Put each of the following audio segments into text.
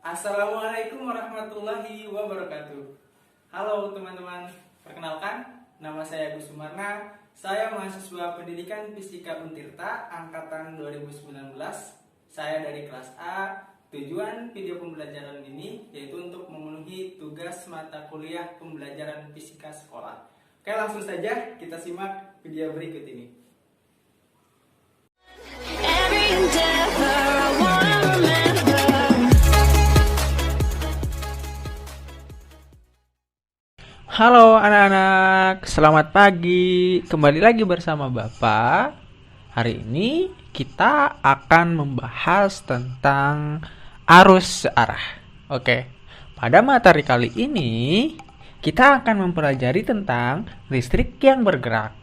Assalamualaikum warahmatullahi wabarakatuh. Halo teman-teman, perkenalkan nama saya Agus Sumarna. Saya mahasiswa Pendidikan Fisika Untirta angkatan 2019. Saya dari kelas A. Tujuan video pembelajaran ini yaitu untuk memenuhi tugas mata kuliah pembelajaran fisika sekolah. Oke, langsung saja kita simak video berikut ini. Halo anak-anak, selamat pagi. Kembali lagi bersama Bapak. Hari ini kita akan membahas tentang arus searah. Oke, pada materi kali ini kita akan mempelajari tentang listrik yang bergerak.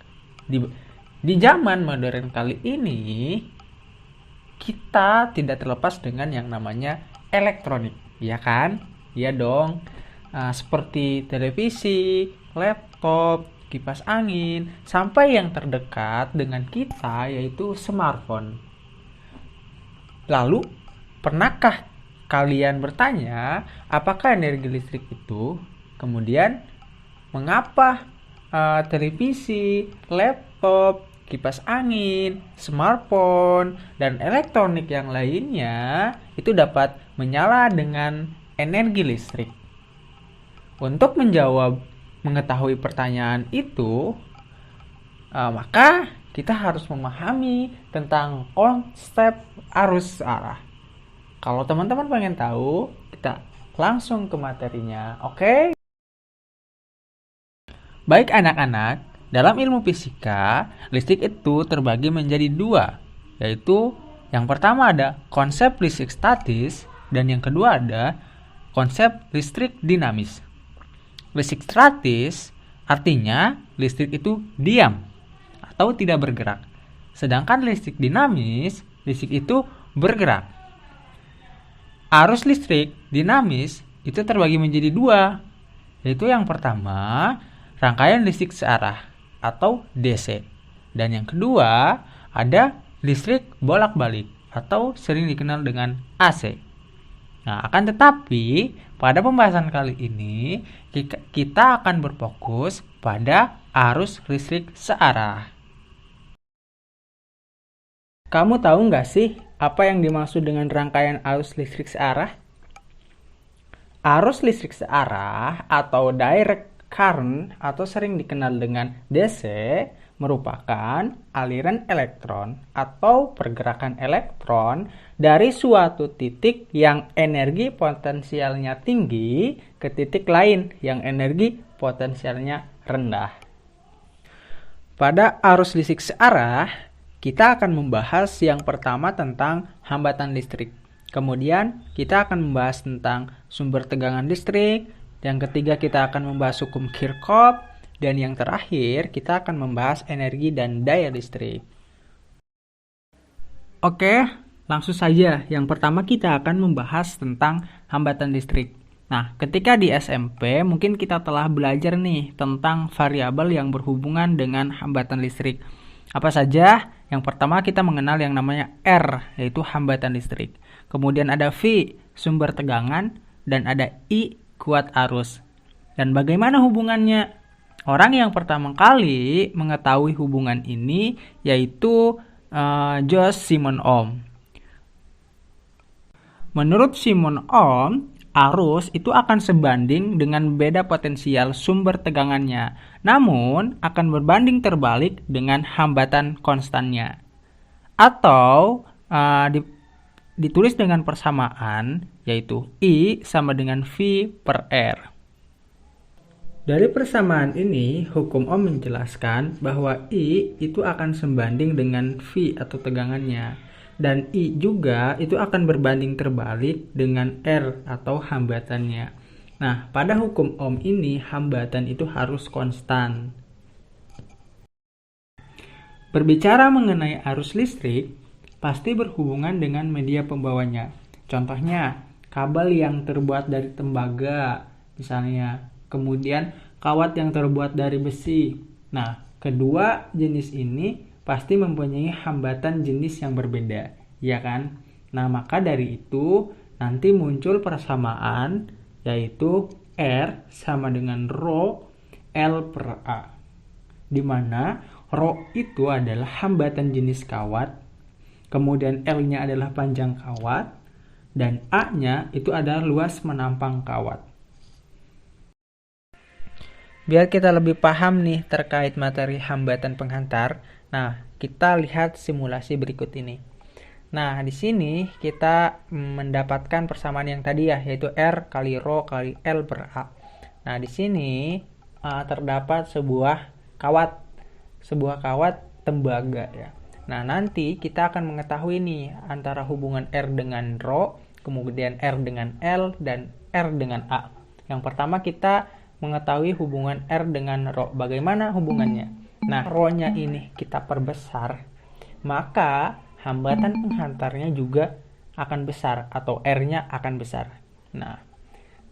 Di zaman modern kali ini, kita tidak terlepas dengan yang namanya elektronik, ya kan? Iya dong. Seperti televisi, laptop, kipas angin, sampai yang terdekat dengan kita yaitu smartphone. Lalu, pernahkah kalian bertanya apakah energi listrik itu? Kemudian, mengapa televisi, laptop, kipas angin, smartphone, dan elektronik yang lainnya itu dapat menyala dengan energi listrik? Untuk mengetahui pertanyaan itu, maka kita harus memahami tentang konsep arus searah. Kalau teman-teman pengen tahu, kita langsung ke materinya, oke? Baik anak-anak, dalam ilmu fisika, listrik itu terbagi menjadi dua, yaitu yang pertama ada konsep listrik statis, dan yang kedua ada konsep listrik dinamis. Listrik statis artinya listrik itu diam atau tidak bergerak. Sedangkan listrik dinamis, listrik itu bergerak. Arus listrik dinamis itu terbagi menjadi dua, yaitu yang pertama rangkaian listrik searah atau DC. Dan yang kedua ada listrik bolak-balik atau sering dikenal dengan AC. Nah, akan tetapi pada pembahasan kali ini kita akan berfokus pada arus listrik searah. Kamu tahu nggak sih apa yang dimaksud dengan rangkaian arus listrik searah? Arus listrik searah atau direct current atau sering dikenal dengan DC merupakan aliran elektron atau pergerakan elektron dari suatu titik yang energi potensialnya tinggi ke titik lain yang energi potensialnya rendah. Pada arus listrik searah, kita akan membahas yang pertama tentang hambatan listrik. Kemudian kita akan membahas tentang sumber tegangan listrik. Yang ketiga kita akan membahas hukum Kirchhoff. Dan yang terakhir, kita akan membahas energi dan daya listrik. Oke, langsung saja. Yang pertama kita akan membahas tentang hambatan listrik. Nah, ketika di SMP, mungkin kita telah belajar nih tentang variabel yang berhubungan dengan hambatan listrik. Apa saja? Yang pertama kita mengenal yang namanya R, yaitu hambatan listrik. Kemudian ada V, sumber tegangan, dan ada I, kuat arus. Dan bagaimana hubungannya? Orang yang pertama kali mengetahui hubungan ini yaitu Joost Simon Ohm. Menurut Simon Ohm, arus itu akan sebanding dengan beda potensial sumber tegangannya, namun akan berbanding terbalik dengan hambatan konstannya. Atau ditulis dengan persamaan yaitu I sama dengan V per R. Dari persamaan ini, hukum Ohm menjelaskan bahwa I itu akan sebanding dengan V atau tegangannya. Dan I juga itu akan berbanding terbalik dengan R atau hambatannya. Nah, pada hukum Ohm ini, hambatan itu harus konstan. Berbicara mengenai arus listrik, pasti berhubungan dengan media pembawanya. Contohnya, kabel yang terbuat dari tembaga, misalnya. Kemudian kawat yang terbuat dari besi. Nah, kedua jenis ini pasti mempunyai hambatan jenis yang berbeda, ya kan? Nah, maka dari itu nanti muncul persamaan yaitu R sama dengan rho L per A, di mana rho itu adalah hambatan jenis kawat, kemudian L-nya adalah panjang kawat, dan A-nya itu adalah luas menampang kawat. Biar kita lebih paham nih terkait materi hambatan penghantar, nah kita lihat simulasi berikut ini. Nah, di sini kita mendapatkan persamaan yang tadi ya, yaitu R kali rho kali L per A. Nah, di sini terdapat sebuah kawat tembaga ya. Nah, nanti kita akan mengetahui nih antara hubungan R dengan rho, kemudian R dengan L, dan R dengan A. Yang pertama kita mengetahui hubungan R dengan rho. Bagaimana hubungannya? Nah, rho-nya ini kita perbesar, maka hambatan penghantarnya juga akan besar atau R-nya akan besar. Nah,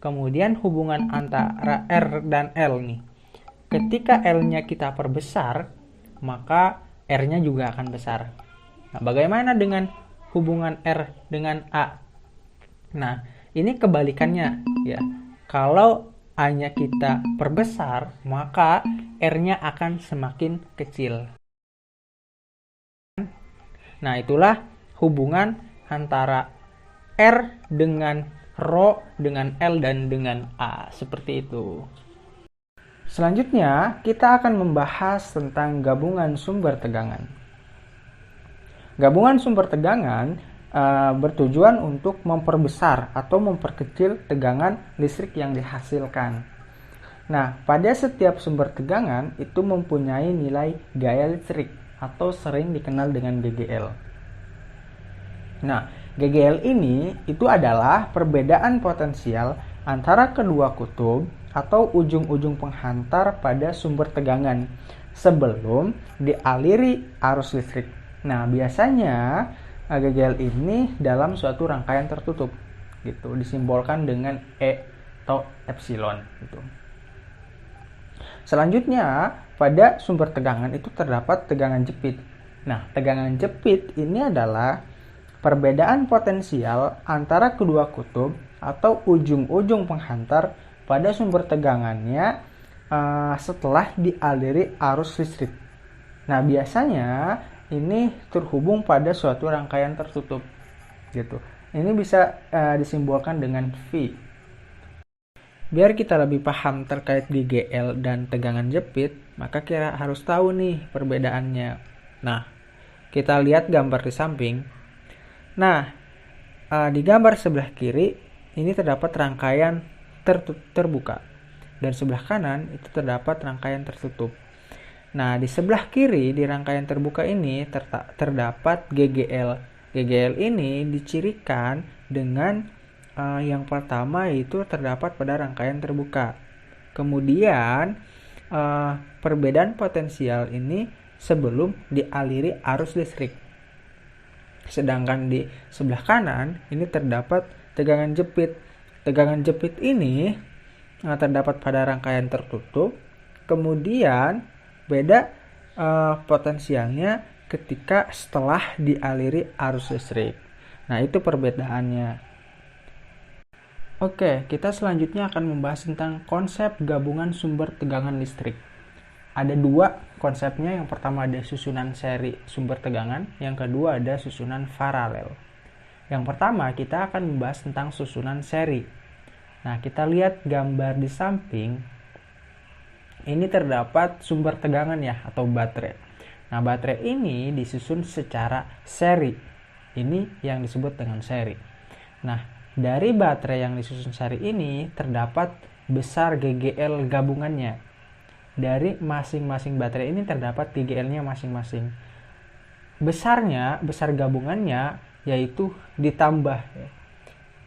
kemudian hubungan antara R dan L nih. Ketika L-nya kita perbesar, maka R-nya juga akan besar. Nah, bagaimana dengan hubungan R dengan A? Nah, ini kebalikannya ya. Kalau A-nya kita perbesar, maka R-nya akan semakin kecil. Nah, itulah hubungan antara R dengan rho, dengan L, dan dengan A. Seperti itu. Selanjutnya, kita akan membahas tentang gabungan sumber tegangan. Gabungan sumber tegangan bertujuan untuk memperbesar atau memperkecil tegangan listrik yang dihasilkan. Nah, pada setiap sumber tegangan itu mempunyai nilai gaya listrik atau sering dikenal dengan GGL. Nah, GGL ini itu adalah perbedaan potensial antara kedua kutub atau ujung-ujung penghantar pada sumber tegangan sebelum dialiri arus listrik. Nah, biasanya GGL ini dalam suatu rangkaian tertutup gitu, disimbolkan dengan E atau epsilon gitu. Selanjutnya, pada sumber tegangan itu terdapat tegangan jepit. Nah, tegangan jepit ini adalah perbedaan potensial antara kedua kutub atau ujung-ujung penghantar pada sumber tegangannya setelah dialiri arus listrik. Nah, biasanya ini terhubung pada suatu rangkaian tertutup gitu. Ini bisa disimbolkan dengan V. Biar kita lebih paham terkait GGL dan tegangan jepit, maka kita harus tahu nih perbedaannya. Nah, kita lihat gambar di samping. Nah, di gambar sebelah kiri ini terdapat rangkaian terbuka, dan sebelah kanan itu terdapat rangkaian tertutup. Nah, di sebelah kiri di rangkaian terbuka ini terdapat GGL. GGL ini dicirikan dengan yang pertama itu terdapat pada rangkaian terbuka. Kemudian perbedaan potensial ini sebelum dialiri arus listrik. Sedangkan di sebelah kanan ini terdapat tegangan jepit. Tegangan jepit ini terdapat pada rangkaian tertutup. Kemudian beda potensialnya ketika setelah dialiri arus listrik. Nah, itu perbedaannya. Oke, kita selanjutnya akan membahas tentang konsep gabungan sumber tegangan listrik. Ada dua konsepnya. Yang pertama ada susunan seri sumber tegangan, yang kedua ada susunan paralel. Yang pertama kita akan membahas tentang susunan seri. Nah, kita lihat gambar di samping. Ini terdapat sumber tegangan ya, atau baterai. Nah, baterai ini disusun secara seri. Ini yang disebut dengan seri. Nah, dari baterai yang disusun seri ini terdapat besar GGL gabungannya. Dari masing-masing baterai ini terdapat GGL-nya masing-masing. Besar gabungannya yaitu ditambah.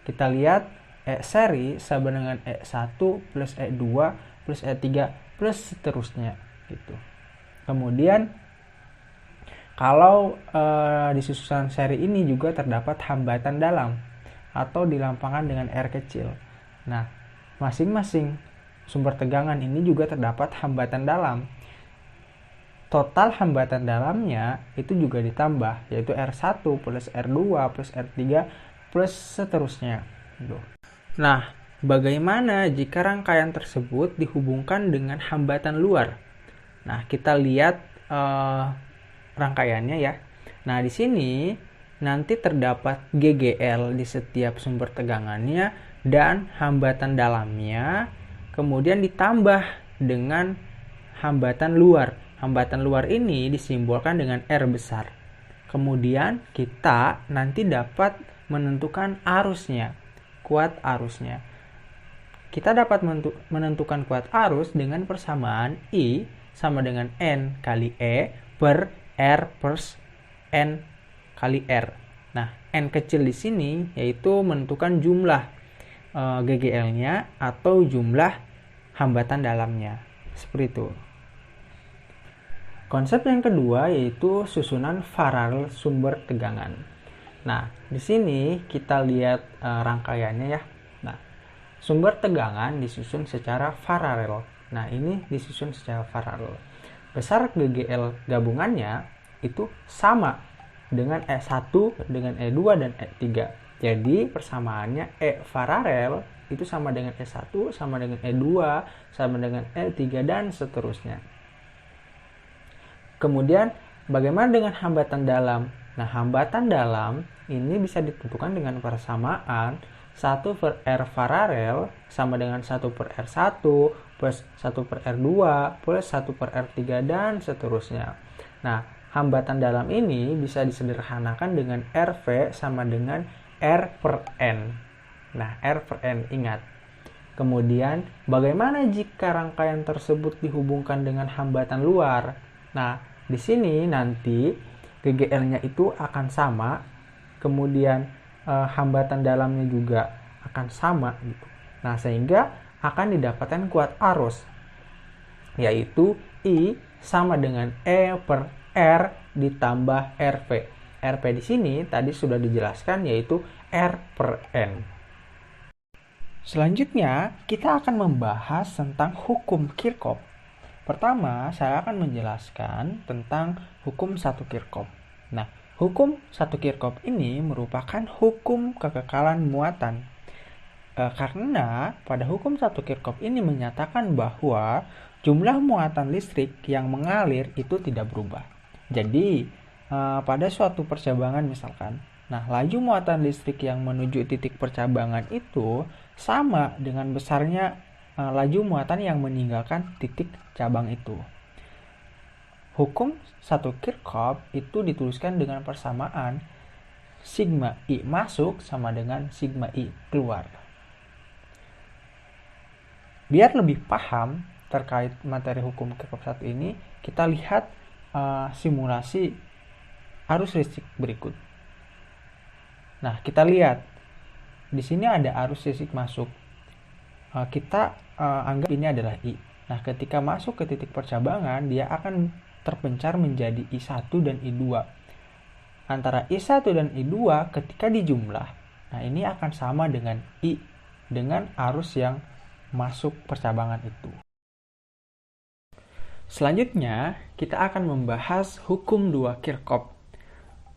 Kita lihat E seri sama dengan E1 plus E2 plus E3 plus seterusnya gitu. Kemudian kalau di susunan seri ini juga terdapat hambatan dalam atau dilampangkan dengan R kecil. Nah, masing-masing sumber tegangan ini juga terdapat hambatan dalam. Total hambatan dalamnya itu juga ditambah, yaitu R1 plus R2 plus R3 plus seterusnya. Nah, bagaimana jika rangkaian tersebut dihubungkan dengan hambatan luar? Nah, kita lihat rangkaiannya ya. Nah, di sini nanti terdapat GGL di setiap sumber tegangannya dan hambatan dalamnya, kemudian ditambah dengan hambatan luar. Hambatan luar ini disimbolkan dengan R besar. Kemudian kita nanti dapat menentukan arusnya, kuat arusnya. Kita dapat menentukan kuat arus dengan persamaan I sama dengan N kali E per R per N kali R. Nah, N kecil di sini yaitu menentukan jumlah GGL-nya atau jumlah hambatan dalamnya. Seperti itu. Konsep yang kedua yaitu susunan Farrell sumber tegangan. Nah, di sini kita lihat rangkaiannya ya. Nah, sumber tegangan disusun secara paralel. Nah, ini disusun secara paralel. Besar GGL gabungannya itu sama dengan E1, dengan E2, dan E3. Jadi, persamaannya E paralel itu sama dengan E1, sama dengan E2, sama dengan E3, dan seterusnya. Kemudian, bagaimana dengan hambatan dalam? Nah, hambatan dalam ini bisa ditentukan dengan persamaan 1 per R paralel sama dengan 1 per R1 plus 1 per R2 plus 1 per R3 dan seterusnya. Nah, hambatan dalam ini bisa disederhanakan dengan RV sama dengan R per N. Nah, R per N ingat. Kemudian, bagaimana jika rangkaian tersebut dihubungkan dengan hambatan luar? Nah, di sini nanti GGL-nya itu akan sama, kemudian hambatan dalamnya juga akan sama gitu. Nah, sehingga akan didapatkan kuat arus, yaitu I sama dengan E per R ditambah RV. RV di sini tadi sudah dijelaskan yaitu R per N. Selanjutnya, kita akan membahas tentang hukum Kirchhoff. Pertama, saya akan menjelaskan tentang hukum 1 Kirchhoff. Nah, hukum 1 Kirchhoff ini merupakan hukum kekekalan muatan. Karena pada hukum 1 Kirchhoff ini menyatakan bahwa jumlah muatan listrik yang mengalir itu tidak berubah. Jadi, pada suatu percabangan misalkan, nah laju muatan listrik yang menuju titik percabangan itu sama dengan besarnya laju muatan yang meninggalkan titik cabang itu. Hukum 1 Kirchhoff itu dituliskan dengan persamaan sigma I masuk sama dengan sigma I keluar. Biar lebih paham terkait materi hukum Kirchhoff 1 ini, kita lihat simulasi arus listrik berikut. Nah, kita lihat di sini ada arus listrik masuk. Kita anggap ini adalah I. Nah, ketika masuk ke titik percabangan, dia akan terpencar menjadi I1 dan I2. Antara I1 dan I2 ketika dijumlah, nah ini akan sama dengan I, dengan arus yang masuk percabangan itu. Selanjutnya, kita akan membahas hukum 2 Kirchhoff.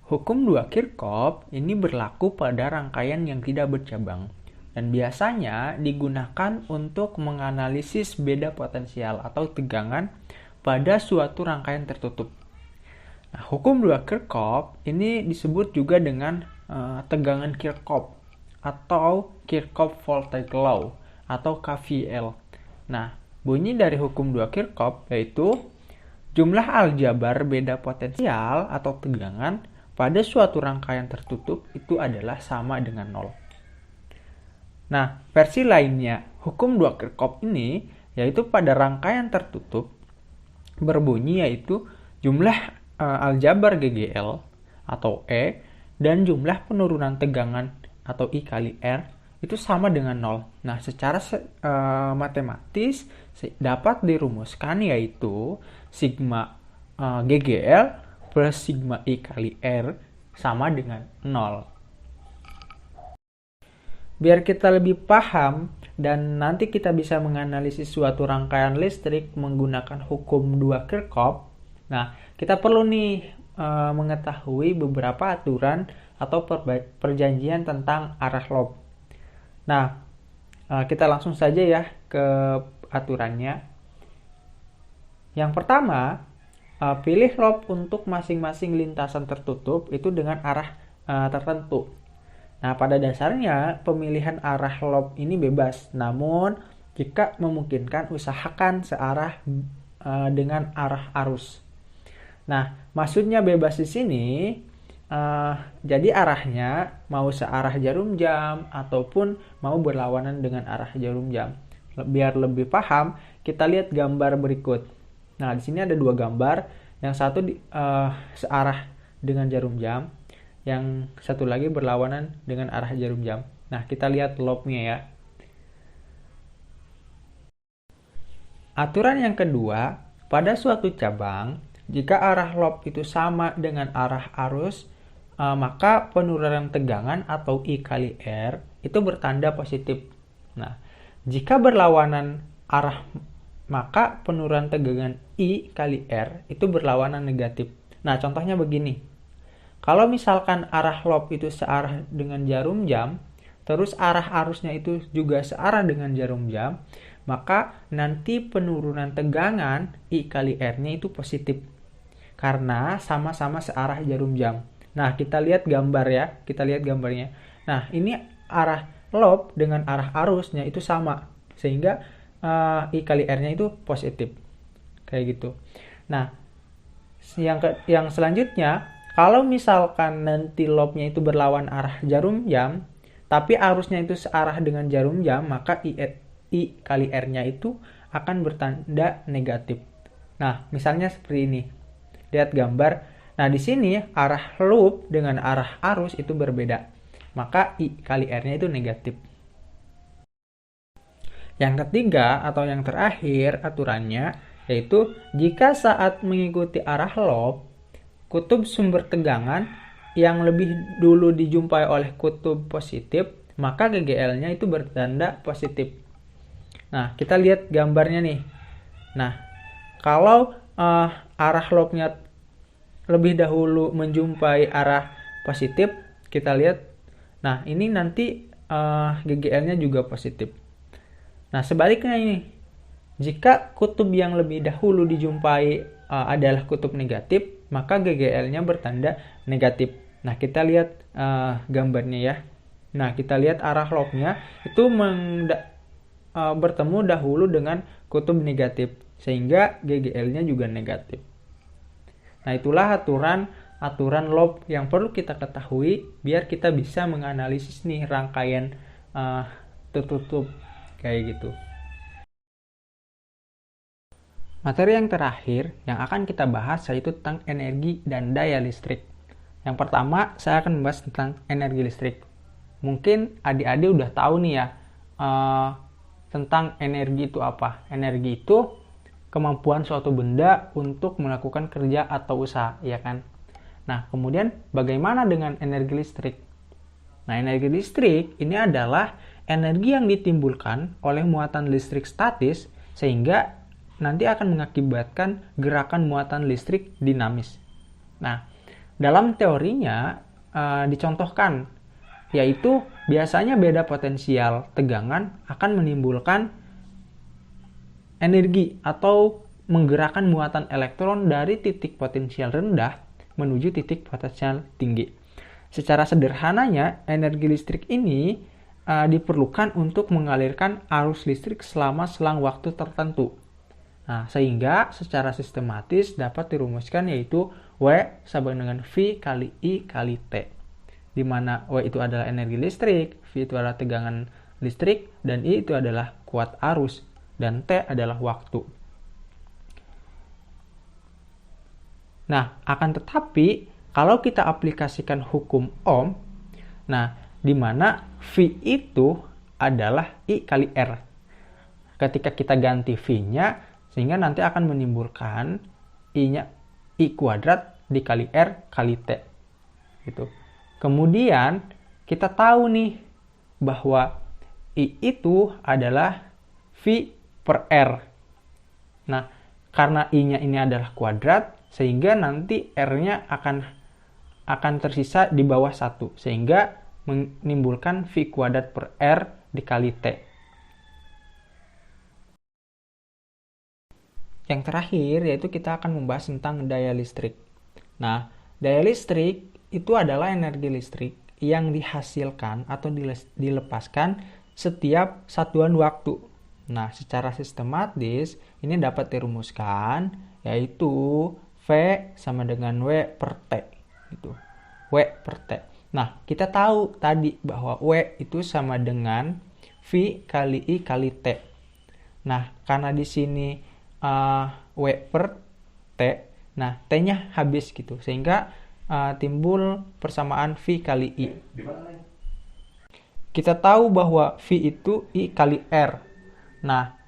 Hukum 2 Kirchhoff ini berlaku pada rangkaian yang tidak bercabang dan biasanya digunakan untuk menganalisis beda potensial atau tegangan pada suatu rangkaian tertutup. Nah, hukum 2 Kirchhoff ini disebut juga dengan tegangan Kirchhoff atau Kirchhoff Voltage Law atau KVL. Nah, bunyi dari hukum 2 Kirchhoff yaitu jumlah aljabar beda potensial atau tegangan pada suatu rangkaian tertutup itu adalah sama dengan 0. Nah, versi lainnya hukum 2 Kirchhoff ini yaitu pada rangkaian tertutup berbunyi yaitu jumlah aljabar GGL atau E dan jumlah penurunan tegangan atau I kali R itu sama dengan 0. Nah, secara matematis dapat dirumuskan yaitu sigma GGL plus sigma I kali R sama dengan 0. Biar kita lebih paham dan nanti kita bisa menganalisis suatu rangkaian listrik menggunakan hukum 2 Kirchhoff. Nah, kita perlu nih mengetahui beberapa aturan atau perjanjian tentang arah lob. Nah, kita langsung saja ya ke aturannya. Yang pertama, pilih lob untuk masing-masing lintasan tertutup itu dengan arah tertentu. Nah, pada dasarnya pemilihan arah lob ini bebas, namun jika memungkinkan usahakan searah dengan arah arus. Nah, maksudnya bebas di sini, jadi arahnya mau searah jarum jam ataupun mau berlawanan dengan arah jarum jam. Biar lebih paham, kita lihat gambar berikut. Nah, di sini ada dua gambar, yang satu searah dengan jarum jam, yang satu lagi berlawanan dengan arah jarum jam. Nah, kita lihat lobnya ya. Aturan yang kedua, pada suatu cabang, jika arah lob itu sama dengan arah arus, maka penurunan tegangan atau I kali R itu bertanda positif. Nah, jika berlawanan arah, maka penurunan tegangan I kali R itu berlawanan negatif. Nah, contohnya begini. Kalau misalkan arah lob itu searah dengan jarum jam, terus arah arusnya itu juga searah dengan jarum jam, maka nanti penurunan tegangan I kali R-nya itu positif. Karena sama-sama searah jarum jam. Nah, kita lihat gambar ya. Kita lihat gambarnya. Nah, ini arah lob dengan arah arusnya itu sama. Sehingga I kali R-nya itu positif. Kayak gitu. Nah, yang selanjutnya, kalau misalkan nanti lobnya itu berlawan arah jarum jam, tapi arusnya itu searah dengan jarum jam, maka I kali R-nya itu akan bertanda negatif. Nah, misalnya seperti ini. Lihat gambar. Nah, di sini arah loop dengan arah arus itu berbeda. Maka I kali R-nya itu negatif. Yang ketiga atau yang terakhir aturannya, yaitu jika saat mengikuti arah lob, kutub sumber tegangan yang lebih dulu dijumpai oleh kutub positif, maka GGL-nya itu bertanda positif. Nah, kita lihat gambarnya nih. Nah, kalau arah lobnya lebih dahulu menjumpai arah positif, kita lihat. Nah, ini nanti GGL-nya juga positif. Nah, sebaliknya ini. Jika kutub yang lebih dahulu dijumpai adalah kutub negatif, maka GGL-nya bertanda negatif. Nah, kita lihat gambarnya ya. Nah, kita lihat arah lobnya itu bertemu dahulu dengan kutub negatif, sehingga GGL-nya juga negatif. Nah, itulah aturan lob yang perlu kita ketahui biar kita bisa menganalisis nih rangkaian tertutup kayak gitu. Materi yang terakhir yang akan kita bahas yaitu tentang energi dan daya listrik. Yang pertama, saya akan membahas tentang energi listrik. Mungkin adik-adik udah tahu nih ya tentang energi itu apa. Energi itu kemampuan suatu benda untuk melakukan kerja atau usaha, ya kan? Nah, kemudian bagaimana dengan energi listrik? Nah, energi listrik ini adalah energi yang ditimbulkan oleh muatan listrik statis sehingga nanti akan mengakibatkan gerakan muatan listrik dinamis. Nah, dalam teorinya dicontohkan, yaitu biasanya beda potensial tegangan akan menimbulkan energi atau menggerakkan muatan elektron dari titik potensial rendah menuju titik potensial tinggi. Secara sederhananya, energi listrik ini diperlukan untuk mengalirkan arus listrik selama selang waktu tertentu. Nah, sehingga secara sistematis dapat dirumuskan yaitu W sama dengan V kali I kali T. Di mana W itu adalah energi listrik, V itu adalah tegangan listrik, dan I itu adalah kuat arus, dan T adalah waktu. Nah, akan tetapi kalau kita aplikasikan hukum Ohm, nah, di mana V itu adalah I kali R. Ketika kita ganti V-nya, sehingga nanti akan menimbulkan I-nya I kuadrat dikali R kali T. Gitu. Kemudian kita tahu nih bahwa I itu adalah V per R. Nah, karena I-nya ini adalah kuadrat, sehingga nanti R-nya akan akan tersisa di bawah 1, sehingga menimbulkan V kuadrat per R dikali T. Yang terakhir yaitu kita akan membahas tentang daya listrik. Nah, daya listrik itu adalah energi listrik yang dihasilkan atau dilepaskan setiap satuan waktu. Nah, secara sistematis ini dapat dirumuskan yaitu V sama dengan W per T. Gitu. W per T. Nah, kita tahu tadi bahwa W itu sama dengan V kali I kali T. Nah, karena di sini W per T, nah T-nya habis gitu, sehingga timbul persamaan V kali I. Kita tahu bahwa V itu I kali R. Nah,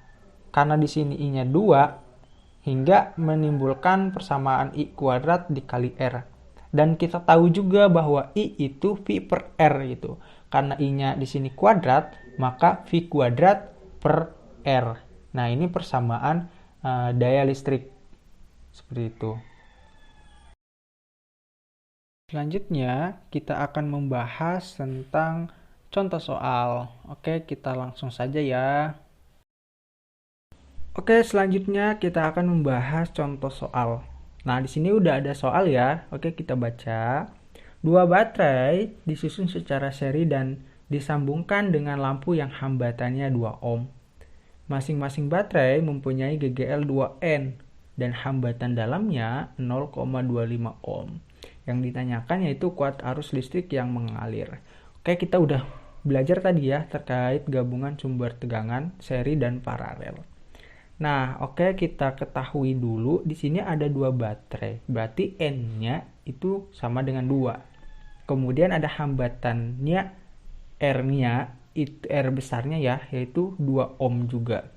karena di sini I-nya 2, hingga menimbulkan persamaan I kuadrat dikali R. Dan kita tahu juga bahwa I itu V per R gitu. Karena I-nya di sini kuadrat, maka V kuadrat per R. Nah, ini persamaan daya listrik. Seperti itu. Selanjutnya, kita akan membahas tentang contoh soal. Oke, kita langsung saja ya. Oke, selanjutnya kita akan membahas contoh soal. Nah, di sini udah ada soal ya. Oke, kita baca. 2 baterai disusun secara seri dan disambungkan dengan lampu yang hambatannya 2 ohm. Masing-masing baterai mempunyai GGL 2N dan hambatan dalamnya 0,25 ohm. Yang ditanyakan yaitu kuat arus listrik yang mengalir. Oke, kita udah belajar tadi ya terkait gabungan sumber tegangan seri dan paralel. Nah, oke, kita ketahui dulu di sini ada 2 baterai. Berarti N-nya itu sama dengan 2. Kemudian ada hambatannya R-nya, itu R besarnya ya, yaitu 2 ohm juga.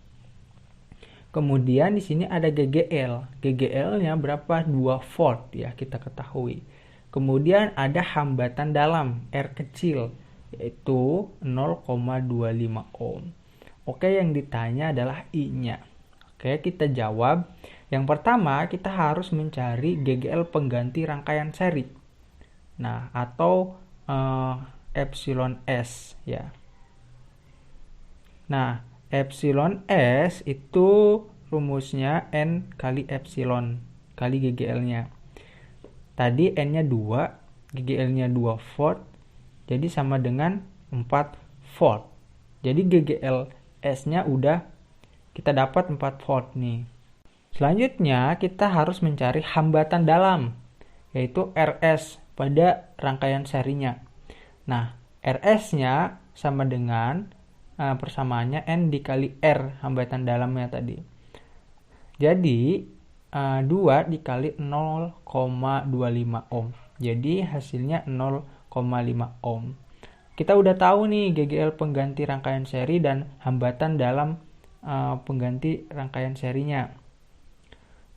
Kemudian di sini ada GGL. GGL-nya berapa? 2 volt ya, kita ketahui. Kemudian ada hambatan dalam R kecil, yaitu 0,25 ohm. Oke, yang ditanya adalah I-nya. Oke, kita jawab. Yang pertama, kita harus mencari GGL pengganti rangkaian seri. Nah, atau epsilon S ya. Nah, epsilon S itu rumusnya N kali epsilon kali GGL-nya. Tadi N-nya 2, GGL-nya 2 volt, jadi sama dengan 4 volt. Jadi GGL S-nya udah kita dapat 4 volt nih. Selanjutnya kita harus mencari hambatan dalam, yaitu RS pada rangkaian serinya. Nah, RS-nya sama dengan persamaannya N dikali R hambatan dalamnya tadi. Jadi 2 dikali 0,25 ohm. Jadi hasilnya 0,5 ohm. Kita udah tahu nih GGL pengganti rangkaian seri dan hambatan dalam pengganti rangkaian serinya.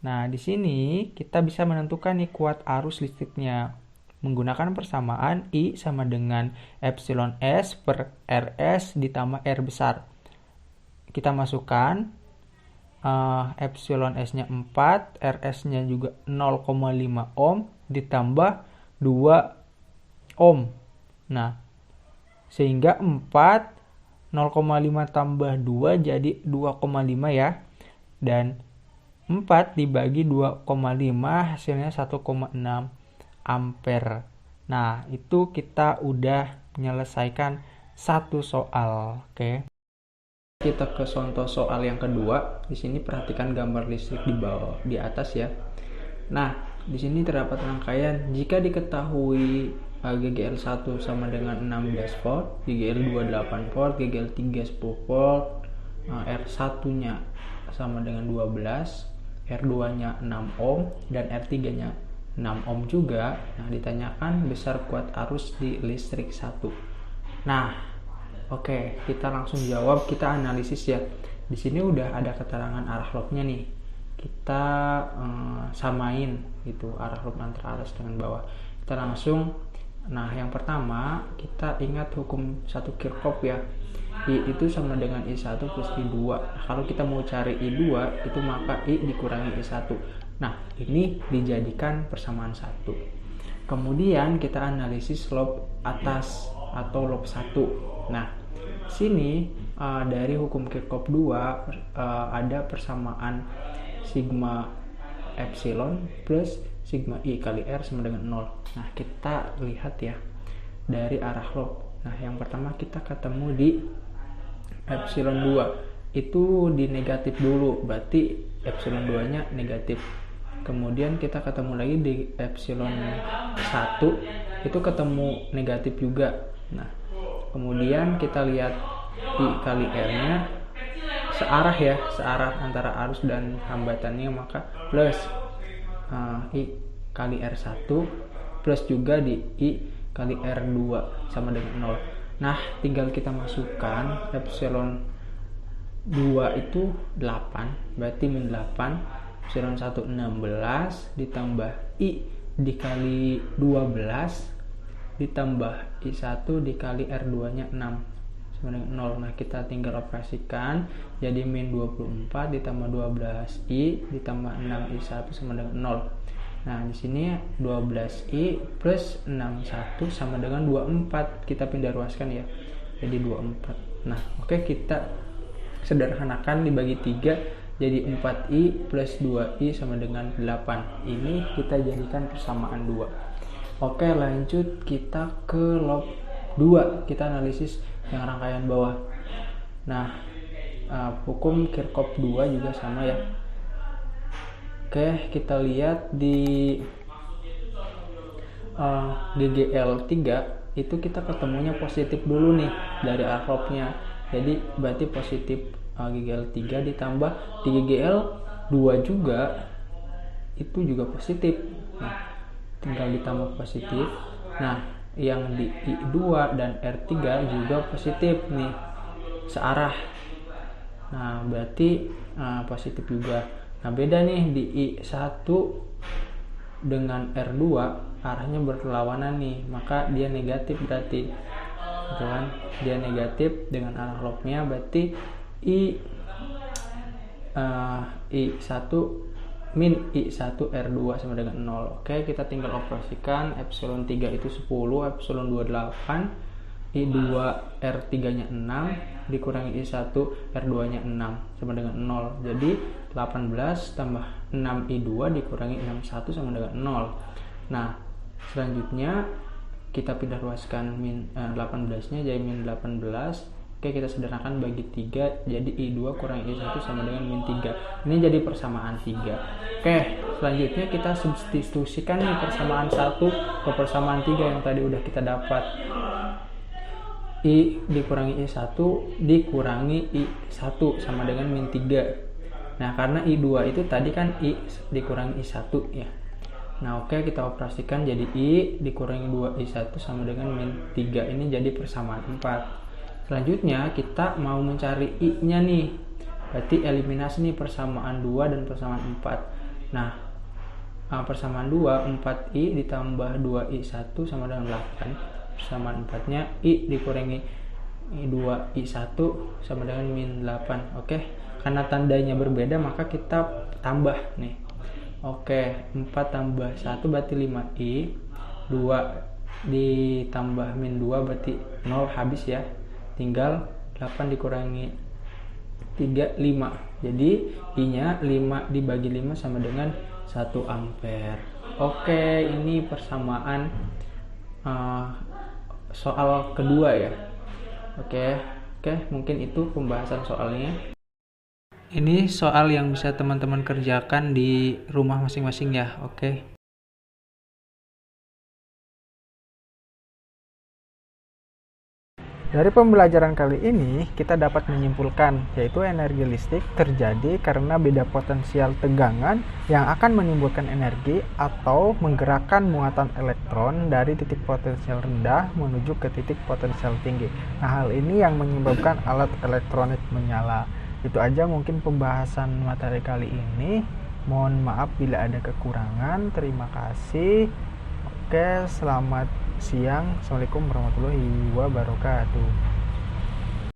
Nah, di sini kita bisa menentukan nih kuat arus listriknya menggunakan persamaan I sama dengan epsilon S per RS ditambah R besar. Kita masukkan epsilon S-nya 4, RS-nya juga 0,5 ohm ditambah 2 ohm. Nah, sehingga 4 0,5 tambah 2 jadi 2,5 ya. Dan 4 dibagi 2,5 hasilnya 1,6 ampere. Nah, itu kita udah menyelesaikan satu soal. Oke. Kita ke contoh soal yang kedua. Di sini perhatikan gambar listrik di bawah, di atas ya. Nah, di sini terdapat rangkaian jika diketahui GGL 1 sama dengan 16 volt, GGL 2 8 volt, GGL 3 10 volt, R1-nya sama dengan 12, R2-nya 6 ohm dan R3-nya 6 ohm juga. Nah, ditanyakan besar kuat arus di listrik 1. Nah, oke, kita langsung jawab, kita analisis ya. Di sini udah ada keterangan arah loopnya nih. Kita samain gitu arah loop antara atas dengan bawah. Kita langsung, nah yang pertama kita ingat hukum 1 Kirchhoff ya. I itu sama dengan I1 plus I2. Kalau kita mau cari I2 itu maka I dikurangi I1. Nah, ini dijadikan persamaan 1. Kemudian kita analisis lob atas atau lob 1. Nah, sini dari hukum Kirchhoff 2 ada persamaan sigma epsilon plus sigma I kali R sama dengan 0. Nah, kita lihat ya dari arah lob. Nah, yang pertama kita ketemu di epsilon 2 itu di negatif dulu, berarti epsilon 2 nya negatif. Kemudian kita ketemu lagi di epsilon 1 itu ketemu negatif juga. Nah, kemudian kita lihat I kali R nya searah ya, searah antara arus dan hambatannya, maka plus I kali R1 plus juga di I kali R2 sama dengan 0. Nah, tinggal kita masukkan epsilon 2 itu 8, berarti min 8, epsilon 1 16 ditambah I dikali 12 ditambah I1 dikali R2 nya 6 sama dengan 0. Nah, kita tinggal operasikan jadi min 24 ditambah 12I ditambah 6I1 sama dengan 0. Nah, di sini 12I plus 61 sama dengan 24. Kita pindah ruaskan ya. Jadi 24. Nah, oke, kita sederhanakan dibagi 3 jadi 4I plus 2I sama dengan 8. Ini kita jadikan persamaan 2. Oke, lanjut kita ke lob 2. Kita analisis yang rangkaian bawah. Nah, hukum Kirchhoff 2 juga sama ya. Oke, kita lihat di GGL 3 itu kita ketemunya positif dulu nih dari arah lobnya. Jadi berarti positif GGL 3 ditambah di GGL 2 juga itu juga positif. Nah, tinggal ditambah positif. Nah, yang di I2 dan R3 juga positif nih, searah. Nah, berarti positif juga. Nah, beda nih di I1 dengan R2 arahnya berlawanan nih, maka dia negatif berarti. Gitu kan? Dia negatif dengan arah lobnya, berarti I1 min I1 R2 sama dengan 0. Oke, kita tinggal operasikan. Epsilon 3 itu 10, epsilon 2 8, I2 R3 nya 6 dikurangi I1 R2 nya 6 sama dengan 0. Jadi 18 tambah 6 I2 dikurangi 61 sama dengan 0. Nah, selanjutnya kita pindah ruaskan min 18 nya jadi min 18. Oke, kita sederhanakan bagi 3 jadi I2 kurangi I1 sama dengan min 3. Ini jadi persamaan 3. Oke, selanjutnya kita substitusikan nih persamaan 1 ke persamaan 3 yang tadi udah kita dapat. I dikurangi I1 dikurangi I1 sama dengan min 3. Nah, karena I2 itu tadi kan I dikurangi I1 ya. Nah, oke, kita operasikan jadi I dikurangi 2I1 sama dengan min 3. Ini jadi persamaan 4. Selanjutnya kita mau mencari I-nya nih. Berarti eliminasi nih persamaan 2 dan persamaan 4. Nah, persamaan 2 4I ditambah 2I1 sama dengan 8. Persamaan 4-nya I dikurangi 2I1 sama dengan min 8. Oke, karena tandanya berbeda maka kita tambah nih. Oke, 4 tambah 1 berarti 5I, 2 ditambah min 2 berarti 0, habis ya. Tinggal 8 dikurangi 3, 5. Jadi I-nya 5 dibagi 5 sama dengan 1 ampere. Oke, ini persamaan soal kedua ya. Oke, mungkin itu pembahasan soalnya. Ini soal yang bisa teman-teman kerjakan di rumah masing-masing ya. Oke. Dari pembelajaran kali ini, kita dapat menyimpulkan yaitu energi listrik terjadi karena beda potensial tegangan yang akan menimbulkan energi atau menggerakkan muatan elektron dari titik potensial rendah menuju ke titik potensial tinggi. Nah, hal ini yang menyebabkan alat elektronik menyala. Itu aja mungkin pembahasan materi kali ini. Mohon maaf bila ada kekurangan. Terima kasih. Oke, selamat siang. Assalamualaikum warahmatullahi wabarakatuh.